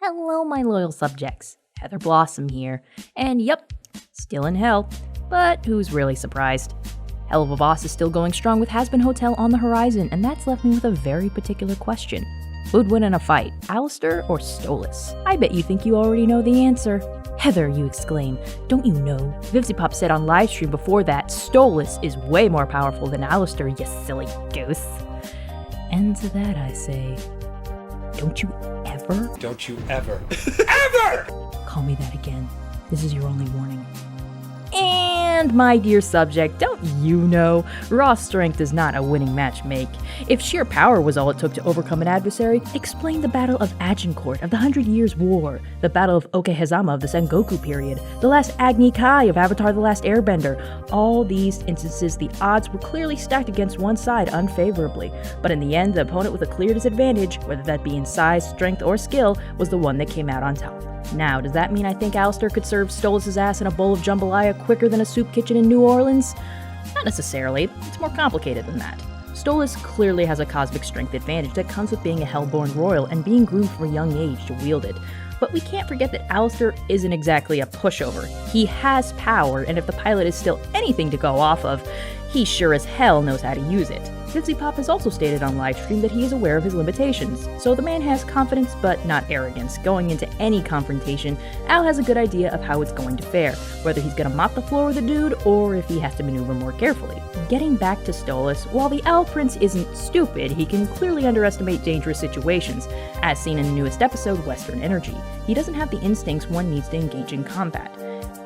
Hello, my loyal subjects. Heather Blossom here. And yep, still in hell. But who's really surprised? Hell of a Boss is still going strong with Has Been Hotel on the horizon, and that's left me with a very particular question. Who'd win in a fight, Alastor or Stolas? I bet you think you already know the answer. Heather, you exclaim. Don't you know? Vivzipop said on livestream before that, Stolas is way more powerful than Alastor, you silly goose. And to that I say, don't you ever call me that again. This is your only warning. And my dear subject, don't you know, raw strength does not a winning match make. If sheer power was all it took to overcome an adversary, explain the Battle of Agincourt of the 100 Years' War, the Battle of Okehazama of the Sengoku period, the last Agni Kai of Avatar The Last Airbender. All these instances, the odds were clearly stacked against one side unfavorably, but in the end, the opponent with a clear disadvantage, whether that be in size, strength, or skill, was the one that came out on top. Now, does that mean I think Alastor could serve Stolas' ass in a bowl of jambalaya quicker than a soup kitchen in New Orleans? Not necessarily. It's more complicated than that. Stolas clearly has a cosmic strength advantage that comes with being a Hellborn royal and being groomed from a young age to wield it. But we can't forget that Alastor isn't exactly a pushover. He has power, and if the pilot is still anything to go off of, he sure as hell knows how to use it. Vivzipop has also stated on livestream that he is aware of his limitations, so the man has confidence but not arrogance. Going into any confrontation, Al has a good idea of how it's going to fare, whether he's gonna mop the floor with a dude or if he has to maneuver more carefully. Getting back to Stolas, while the Owl Prince isn't stupid, he can clearly underestimate dangerous situations, as seen in the newest episode, Western Energy. He doesn't have the instincts one needs to engage in combat.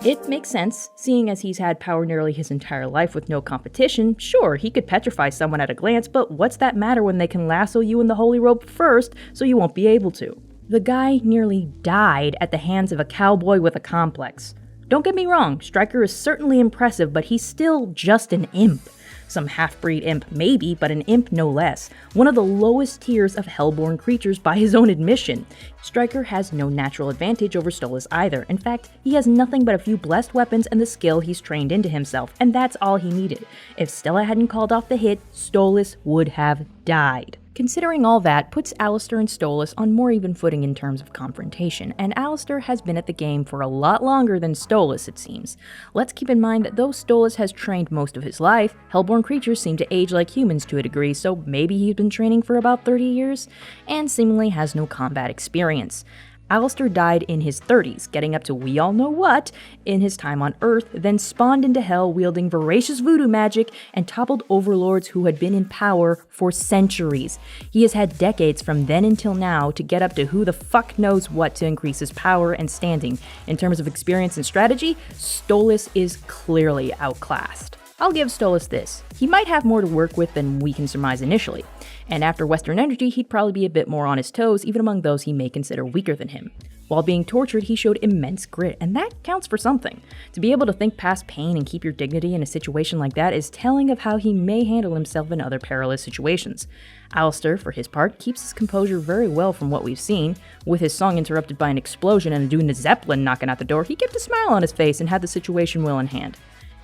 It makes sense, seeing as he's had power nearly his entire life with no competition. Sure, he could petrify someone at a glance, but what's that matter when they can lasso you in the holy rope first, so you won't be able to? The guy nearly died at the hands of a cowboy with a complex. Don't get me wrong, Stryker is certainly impressive, but he's still just an imp. Some half-breed imp maybe, but an imp no less. One of the lowest tiers of Hellborn creatures by his own admission. Stryker has no natural advantage over Stolas either. In fact, he has nothing but a few blessed weapons and the skill he's trained into himself, and that's all he needed. If Stella hadn't called off the hit, Stolas would have died. Considering all that puts Alastor and Stolas on more even footing in terms of confrontation, and Alastor has been at the game for a lot longer than Stolas, it seems. Let's keep in mind that though Stolas has trained most of his life, Hellborn creatures seem to age like humans to a degree, so maybe he's been training for about 30 years, and seemingly has no combat experience. Alastor died in his 30s, getting up to we all know what in his time on Earth, then spawned into hell wielding voracious voodoo magic and toppled overlords who had been in power for centuries. He has had decades from then until now to get up to who the fuck knows what to increase his power and standing. In terms of experience and strategy, Stolas is clearly outclassed. I'll give Stolas this. He might have more to work with than we can surmise initially. And after Western Energy, he'd probably be a bit more on his toes, even among those he may consider weaker than him. While being tortured, he showed immense grit, and that counts for something. To be able to think past pain and keep your dignity in a situation like that is telling of how he may handle himself in other perilous situations. Alastor, for his part, keeps his composure very well from what we've seen. With his song interrupted by an explosion and a dude in a Zeppelin knocking out the door, he kept a smile on his face and had the situation well in hand.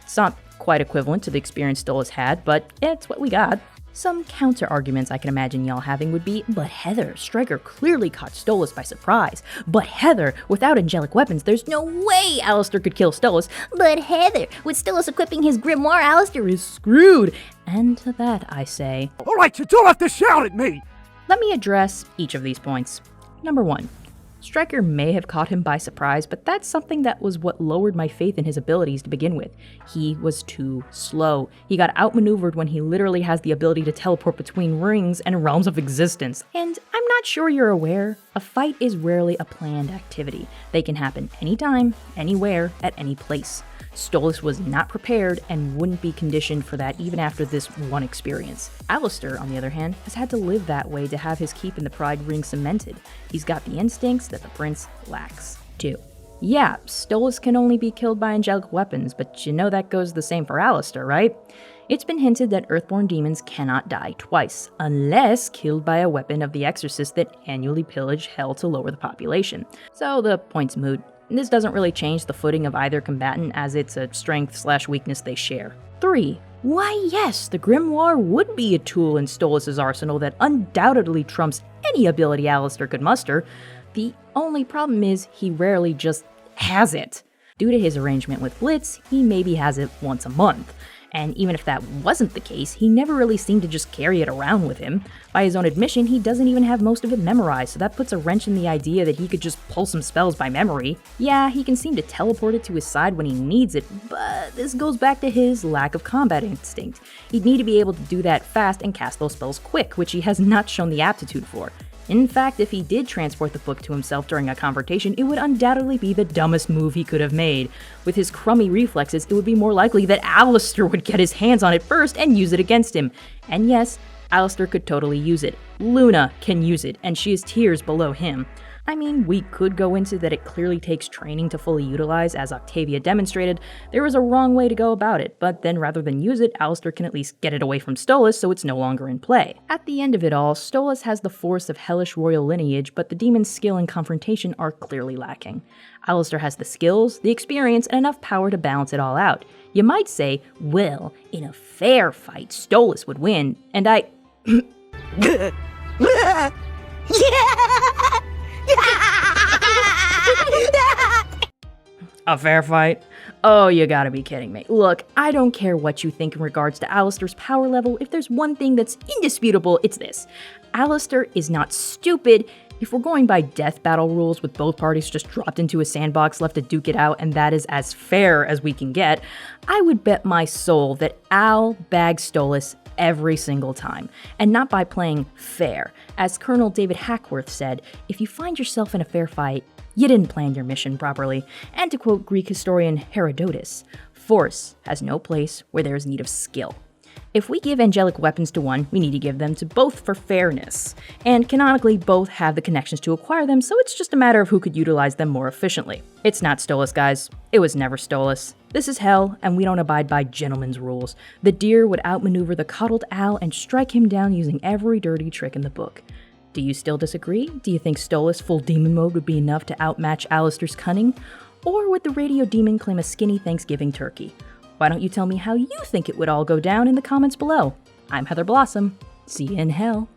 It's not quite equivalent to the experience Stolas had, but it's what we got. Some counter-arguments I can imagine y'all having would be, but Heather, Stryker clearly caught Stolas by surprise. But Heather, without angelic weapons, there's no way Alastor could kill Stolas. But Heather, with Stolas equipping his grimoire, Alastor is screwed. And to that I say, alright, you don't have to shout at me! Let me address each of these points. Number 1. Stryker may have caught him by surprise, but that's something that was what lowered my faith in his abilities to begin with. He was too slow. He got outmaneuvered when he literally has the ability to teleport between rings and realms of existence. And I'm not sure you're aware, a fight is rarely a planned activity. They can happen anytime, anywhere, at any place. Stolas was not prepared and wouldn't be conditioned for that even after this one experience. Alastor, on the other hand, has had to live that way to have his keep in the Pride Ring cemented. He's got the instincts that the prince lacks. 2. Yeah, Stolas can only be killed by angelic weapons, but you know that goes the same for Alastor, right? It's been hinted that Earthborn demons cannot die twice, unless killed by a weapon of the Exorcist that annually pillage hell to lower the population. So the point's moot. This doesn't really change the footing of either combatant, as it's a strength/weakness they share. 3. Why yes, the Grimoire would be a tool in Stolas' arsenal that undoubtedly trumps any ability Alastor could muster, The only problem is he rarely just has it. Due to his arrangement with Blitz, he maybe has it once a month. And even if that wasn't the case, he never really seemed to just carry it around with him. By his own admission, he doesn't even have most of it memorized, so that puts a wrench in the idea that he could just pull some spells by memory. Yeah, he can seem to teleport it to his side when he needs it, but this goes back to his lack of combat instinct. He'd need to be able to do that fast and cast those spells quick, which he has not shown the aptitude for. In fact, if he did transport the book to himself during a confrontation, it would undoubtedly be the dumbest move he could have made. With his crummy reflexes, it would be more likely that Alastor would get his hands on it first and use it against him. And yes, Alastor could totally use it. Luna can use it, and she is tiers below him. I mean, we could go into that it clearly takes training to fully utilize, as Octavia demonstrated. There was a wrong way to go about it, but then rather than use it, Alastor can at least get it away from Stolas so it's no longer in play. At the end of it all, Stolas has the force of hellish royal lineage, but the demon's skill and confrontation are clearly lacking. Alastor has the skills, the experience, and enough power to balance it all out. You might say, well, in a fair fight, Stolas would win, and I... A fair fight? Oh, you gotta be kidding me. Look, I don't care what you think in regards to Alastor's power level. If there's one thing that's indisputable, it's this. Alastor is not stupid. If we're going by death battle rules with both parties just dropped into a sandbox left to duke it out, and that is as fair as we can get, I would bet my soul that Al bags Stolas every single time, and not by playing fair. As Colonel David Hackworth said, if you find yourself in a fair fight, you didn't plan your mission properly. And to quote Greek historian Herodotus, force has no place where there is need of skill. If we give angelic weapons to one, we need to give them to both for fairness. And canonically, both have the connections to acquire them, so it's just a matter of who could utilize them more efficiently. It's not Stolas, guys. It was never Stolas. This is hell, and we don't abide by gentlemen's rules. The deer would outmaneuver the coddled owl and strike him down using every dirty trick in the book. Do you still disagree? Do you think Stolas full demon mode would be enough to outmatch Alastor's cunning? Or would the radio demon claim a skinny Thanksgiving turkey? Why don't you tell me how you think it would all go down in the comments below? I'm Heather Blossom. See you in hell.